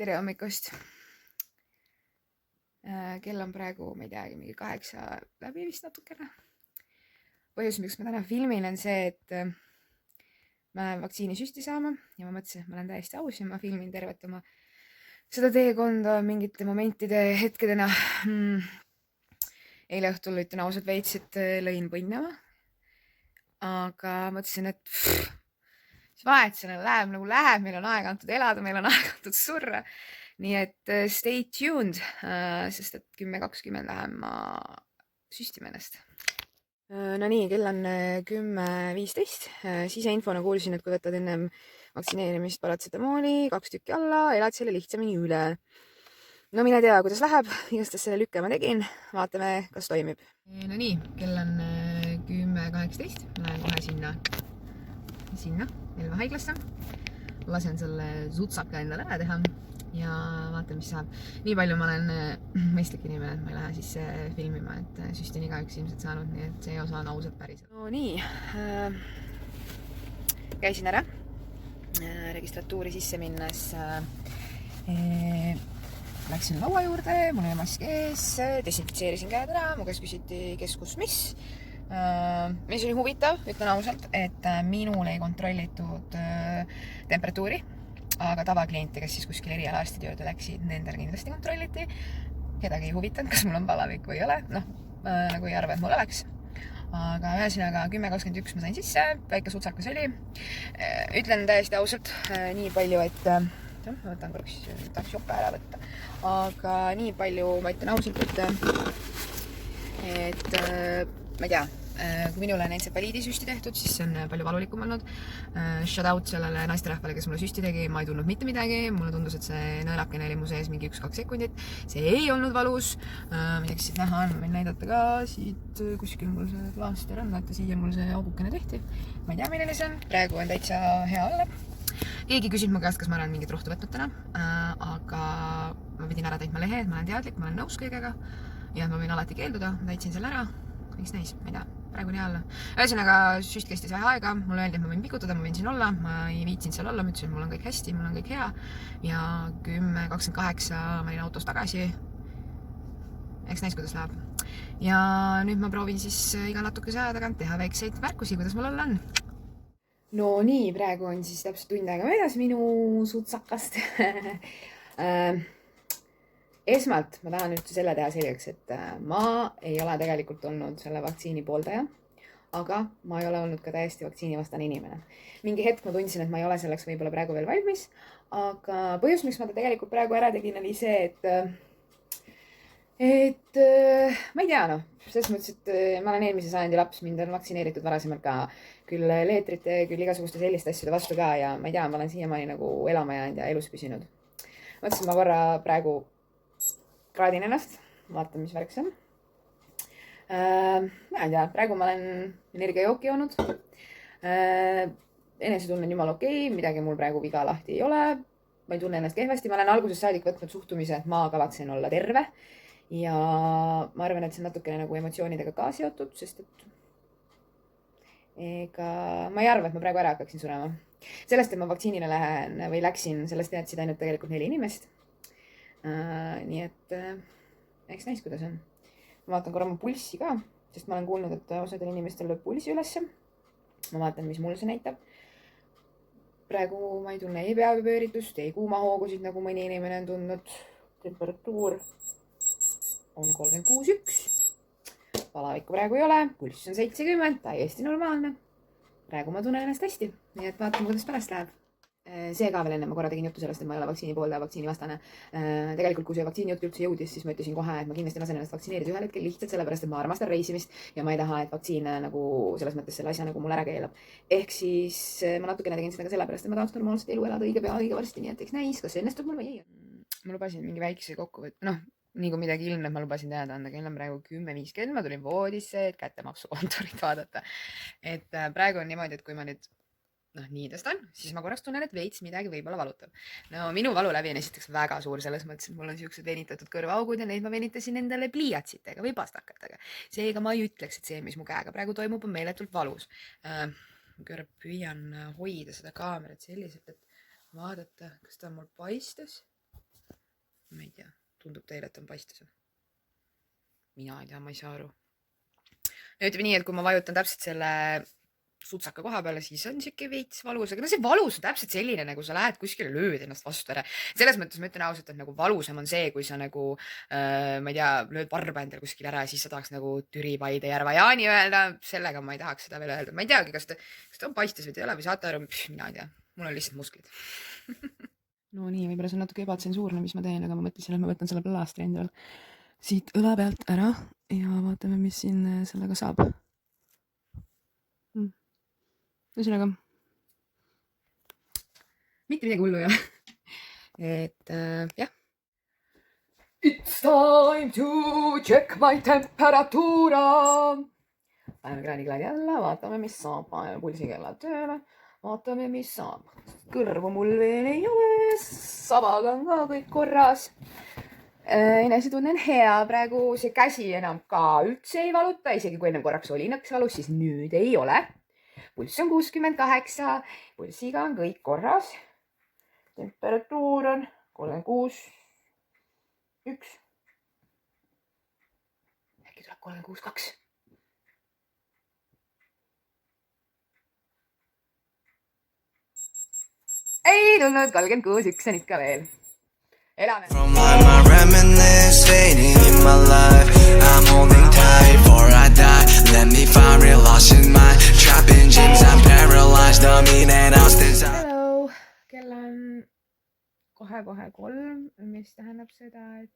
Tere hommikust. Kell on praegu, ma ei teagi, mingi 8 läbi vist natukene. Põhjus, miks ma täna filmin, on see, et ma lähen vaktsiinisüsti saama ja ma mõtlesin, et ma olen täiesti aus ja ma filmin tervet oma seda teekonda mingite momentide hetkedena. Eile õhtul ütlen ausalt veits, et lõin põnnama. Aga mõtlesin, et mis vahet sellele läheb nagu läheb, meil on aeg antud elada, meil on aeg antud surra. Nii et stay tuned, sest et 10:20 lähen ma süstima ennast. No nii, kell on 10:15. Siseinfona kuulsin, et kui võtad ennem vaktsineerimist paratsetamooli 2 tükki alla, elad selle lihtsamini üle. No mine tea, kuidas läheb, igastahes selle lükke ma tegin, vaatame, kas toimib. No nii, kell on 10:18, ma lähen kohe sinna Elva haiglasse. Lasen selle zutsaka endale ära teha ja vaatan, mis saab. Nii palju ma olen mõistlik inimene, et ma ei lähe sisse filmima, et süsti on igaüks ilmselt saanud, nii et see osa on ausalt päriselt. No nii, käisin ära registratuuri sisse minnes. Läksin laua juurde, mul oli mask ees, desinfitseerisin käed ära, mu käest küsiti kes, kus, mis. Mis oli huvitav, ütlen ausalt, et minul ei kontrollitud temperatuuri, aga tavakliente, kes siis kuskil erialaarstide juurde läksid, nendel kindlasti kontrolliti. Kedagi ei huvitanud, kas mul on palavik või ei ole. Nagu ei arva, et mul oleks. Aga ühesõnaga 10:21 ma sain sisse, väike sutsakas oli. Ütlen täiesti ausalt nii palju, et ma võtan korraks, tahaks jope ära võtta. Aga nii palju ma ütlen ausalt, et ma ei tea, kui minule on entsefaliidi süsti tehtud, siis see on palju valulikum olnud. Shout out sellele naisterahvale, kes mulle süsti tegi, ma ei tundnud mitte midagi. Mulle tundus, et see nõelakene oli mu sees mingi 1-2 sekundit. See ei olnud valus. Midagi siit näha on, võin näidata ka siit kuskil mul see klaaster on, näete, siia mul see augukene tehti. Ma ei tea, milline see on. Praegu on täitsa hea olla. Keegi küsis mu käest, kas ma olen mingit rohtu võtnud täna, aga ma pidin ära täitma lehe, et ma olen teadlik, ma olen nõus kõigega ja ma võin alati keelduda, täitsin selle ära. Võiks näis, ma ei tea, praegu nii alla. Ühesõnaga, süst kestis vähe aega, mulle öeldi, et ma võin pikutada, ma võin siin olla, ma ei viitsinud seal olla, ma ütlesin, et mul on kõik hästi, mul on kõik hea. Ja 10:28 ma olin autos tagasi. Eks näis, kuidas läheb. Ja nüüd ma proovin siis iga natukese aja tagant teha väikseid märkusi, kuidas mul olla on. No nii, praegu on siis täpselt tund aega möödas minu sutsakast. Esmalt ma tahan nüüd selle teha selgeks, et ma ei ole tegelikult olnud selle vaktsiini pooldaja, aga ma ei ole olnud ka täiesti vaktsiinivastane inimene. Mingi hetk ma tundsin, et ma ei ole selleks võib-olla praegu veel valmis, aga põhjus, miks ma ta tegelikult praegu ära tegin, oli see, et ma ei tea, selles mõttes, et ma olen eelmise sajandi laps, mind on vaktsineeritud varasemalt ka küll leetrite, küll igasuguste selliste asjade vastu ka ja ma ei tea, ma olen siiamaani nagu elama jäänud ja elus püsinud. Mõtlesin, ma korra praegu kraadin ennast, vaatan, mis värk see on. Ma ei tea, praegu ma olen energiajooki joonud. Enesetunne on jumal okei, midagi mul praegu viga lahti ei ole. Ma ei tunne ennast kehvasti, ma olen algusest saadik võtnud suhtumise, et ma kavatsen olla terve. Ja ma arvan, et see on natukene nagu emotsioonidega ka seotud, sest et ma ei arva, et ma praegu ära hakkaksin surema. Sellest, et ma vaktsiinile läksin, sellest teadsid ainult tegelikult 4 inimest. Nii et eks näis, kuidas on. Ma vaatan korra mu pulssi ka, sest ma olen kuulnud, et osadel inimestel lööb pulssi ülesse. Ma vaatan, mis mul see näitab. Praegu ma ei tunne ei peapööritust, ei kuumahoogusid, nagu mõni inimene on tundnud. Temperatuur on 36,1. Palavikku praegu ei ole, pulss on 70, täiesti normaalne. Praegu ma tunnen ennast hästi, nii et vaatame, kuidas pärast läheb. See ka veel enne, ma korra tegin juttu sellest, et ma ei ole vaktsiini pooldaja, vaktsiini vastane. Tegelikult, kui see vaktsiini jutt üldse jõudis, siis ma ütlesin kohe, et ma kindlasti lasen ennast vaktsineerida ühel hetkel lihtsalt sellepärast, et ma armastan reisimist ja ma ei taha, et vaktsiin nagu selles mõttes selle asja nagu mul ära keelab. Ehk siis ma natukene tegin seda ka sellepärast, et ma tahaks normaalset elu elada õige pea, õige varsti, nii et eks näis, kas see õnnestub mul või ei. Ma lubasin mingi väikese kokkuvõtte, nii kui midagi ilmneb, ma lubasin teada anda, kell on praegu 10:50, ma tulin voodisse, et kättemaksukontorit vaadata. Et praegu on niimoodi, et kui ma nüüd nii tõstan, siis ma korraks tunnen, et veits midagi võib-olla valutab. No minu valulävi on esiteks väga suur selles mõttes, et mul on siuksed venitatud kõrvaaugud ja neid ma venitasin endale pliiatsitega või pastakatega. Seega ma ei ütleks, et see, mis mu käega praegu toimub, on meeletult valus. Ma püüan hoida seda kaamerat selliselt, et vaadata, kas ta mul paistes. ma ei tea, tundub teile, et on paistes. Mina ei tea, ma ei saa aru. Ja ütleme nii, et kui ma vajutan täpselt selle sutsaka koha peale, siis on siuke veits valus, aga no see valus on täpselt selline, nagu sa lähed kuskile, lööd ennast vastu ära. Selles mõttes ma ütlen ausalt, et nagu valusam on see, kui sa nagu, ma ei tea, lööd varba endale kuskil ära ja siis sa tahaks nagu Türi Paide Järva Jaani öelda. Sellega ma ei tahaks seda veel öelda. Ma ei teagi, kas ta on paistes või ei ole või saate aru, mina ei tea. Mul on lihtsalt musklid. No nii, võib-olla see on natuke ebatsensuurne, mis ma teen, aga ma mõtlesin, et ma võtan selle plaastri endal siit õla pealt ära ja vaatame, mis siin sellega saab. Ühesõnaga, mitte midagi hullu ei ole. Et jah. It's time to check my temperatura. Paneme kraaniklaadi alla, vaatame, mis saab. Paneme pulsikellad tööle, vaatame, mis saab. Kõrvu mul veel ei ole, sabaga on ka kõik korras. Enesetunne on hea praegu, see käsi enam ka üldse ei valuta, isegi kui ennem korraks oli nõks valus, siis nüüd ei ole. Pulss on 68, pulssiga on kõik korras. Temperatuur on 36,1. Äkki tuleb 36,2. Ei tulnud, 36,1 on ikka veel. Elame. From my reminisce fading in my life. I'm holding tight before I die. Let me find real lost in my trapping dreams. I'm paralyzed, dominate Austin's. Hello, kell on kohe 3, mis tähendab seda, et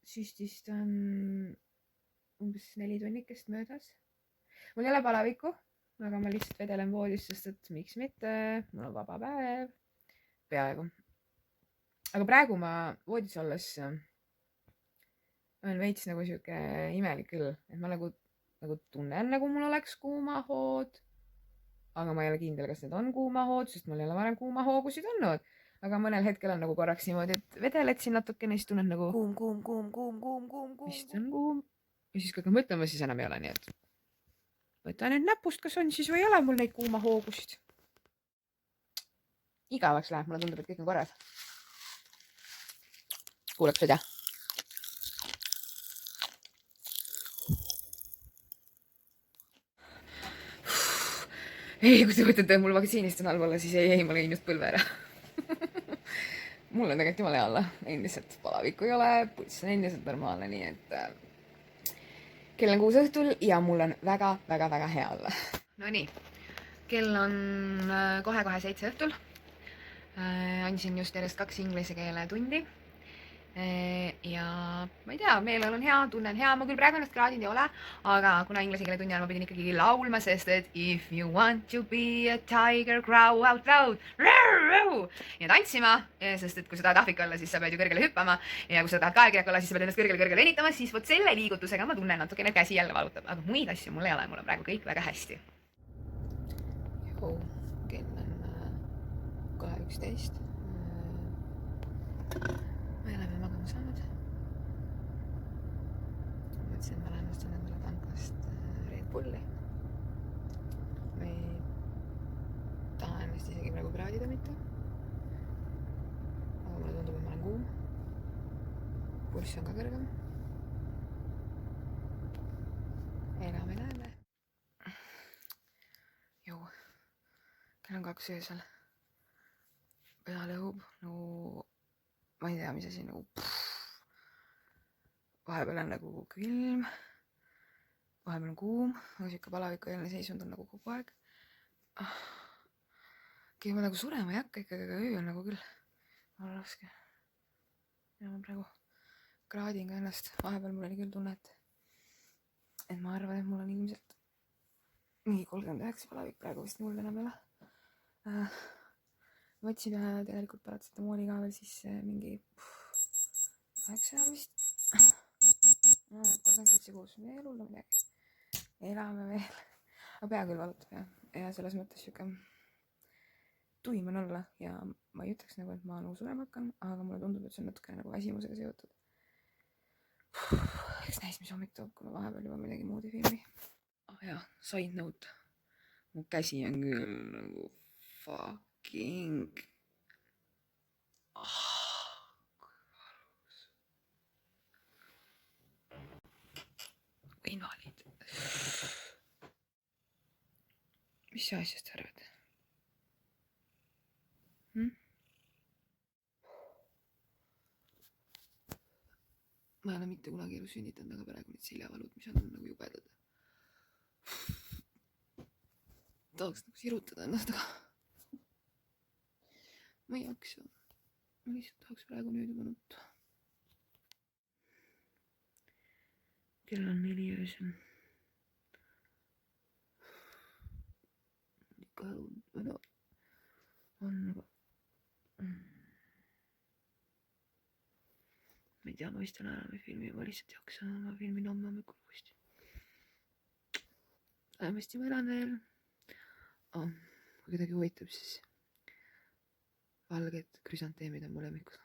süstist on umbes 4 tunnikest möödas. Mul ei ole palavikku, aga ma lihtsalt vedelen voodis, sest et miks mitte, mul on vaba päev. Peaaegu. Aga praegu ma voodis olles olen veits nagu siuke imelik küll, et ma nagu tunnen, nagu mul oleks kuumahood. Aga ma ei ole kindel, kas need on kuumahood, sest mul ei ole varem kuumahoogusid olnud. Aga mõnel hetkel on nagu korraks niimoodi, et vedeled siin natukene, siis tunnen nagu kuum. Vist on kuum. Ja siis kui hakkad mõtlema, siis enam ei ole nii, et võta nüüd näpust, kas on siis või ei ole mul neid kuumahoogusid. Igavaks läheb, mulle tundub, et kõik on korras. Kuuleks seda. Ei, kui te mõtlete, et mul vaktsiinist on halb olla, siis ei, ma lõin just põlve ära. Mul on tegelikult jumala hea olla. Endiselt palavikku ei ole, pulss on endiselt normaalne, nii et kell on 6 õhtul ja mul on väga hea olla. No nii, kell on kohe 7 õhtul. Andsin just järjest 2 inglise keele tundi. Ja ma ei tea, meelel on hea, tunnen hea, ma küll praegu ennast kraadinud ei ole, aga kuna inglise keele tunni ajal ma pidin ikkagi laulma, sest et if you want to be a tiger, growl out loud ja tantsima, sest et kui sa tahad ahvik olla, siis sa pead ju kõrgele hüppama ja kui sa tahad ka aegreak olla, siis sa pead ennast kõrgele venitama, siis vot selle liigutusega ma tunnen natukene käsi jälle valutab, aga muid asju mul ei ole, mul on praegu kõik väga hästi. Kell on 2:11. Ma ei ole veel magama saanud. Mõtlesin, et ma lähen ostan endale tanklast Red Bulli. Ma ei taha ennast isegi praegu kraadida mitte. Aga mulle tundub, et ma olen kuum. Pulss on ka kõrgem. Elame näeme. Jou. Kell on 2 öösel. Pea lõhub. No ma ei tea, mis asi nagu vahepeal on nagu külm, vahepeal on kuum, aga siuke palavikueelne seisund on nagu kogu aeg. Okei, ma nagu surema ei hakka ikkagi, aga öö on nagu küll on raske. Ja ma praegu kraadin ka ennast, vahepeal mul oli küll tunne, et ma arvan, et mul on ilmselt mingi 39 palavik praegu vist mul enam ei ole. Võtsin tegelikult paratsetamooli ka veel siis mingi 9 vist. 37,6 veel hullu midagi. Elame veel. Aga pea küll valutab ja selles mõttes siuke tuim on olla ja ma ei ütleks nagu, et ma nagu surema hakkan, aga mulle tundub, et see on natukene nagu väsimusega seotud. Eks näis, mis hommik toob, kui ma vahepeal juba midagi muud ei filmi. Jaa, side note. Mu käsi on küll nagu fucking sa asjast arvad hm?? ma ei ole mitte kunagi elus sünnitanud, aga praegu need seljavalud, mis on nagu jubedad. tahaks nagu sirutada ennast, aga ma ei jaksa. ma lihtsalt tahaks praegu nüüd juba nutta. kell on 4 öösel. ikka no, on aga ma ei tea, ma vist olen ära või filmi, ma lihtsalt ei jaksa, ma filmin homme hommikul uuesti. vähemasti ma elan veel. kui kedagi huvitab, siis valged krüsanteemid on mu lemmikud.